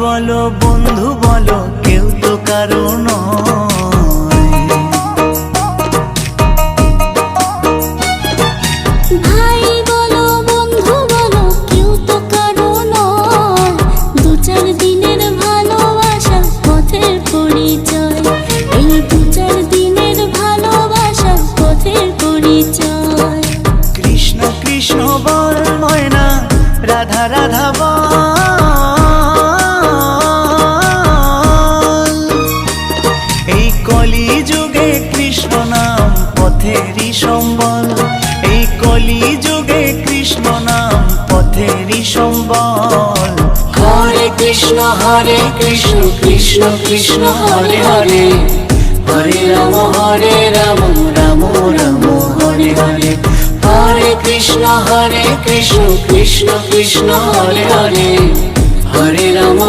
বলো বন্ধু বলো কেউ তো কারো নয়। ভাই বলো বন্ধু বলো কেউ তো কারো নয়। দু চার দিনের ভালোবাসার পথের পরিচয়, এই দু চার দিনের ভালোবাসার পথের পরিচয়। কৃষ্ণ কৃষ্ণ বল ময়না, রাধা রাধা বল। এই কলি যুগে কৃষ্ণ নাম পথেরই সম্বল, এই কলি যুগে কৃষ্ণ নাম পথেরই সম্বল। হরে কৃষ্ণ কৃষ্ণ কৃষ্ণ হরে হরে, হরে রাম রাম রাম হরে হরে। হরে কৃষ্ণ কৃষ্ণ কৃষ্ণ হরে হরে, হরে রাম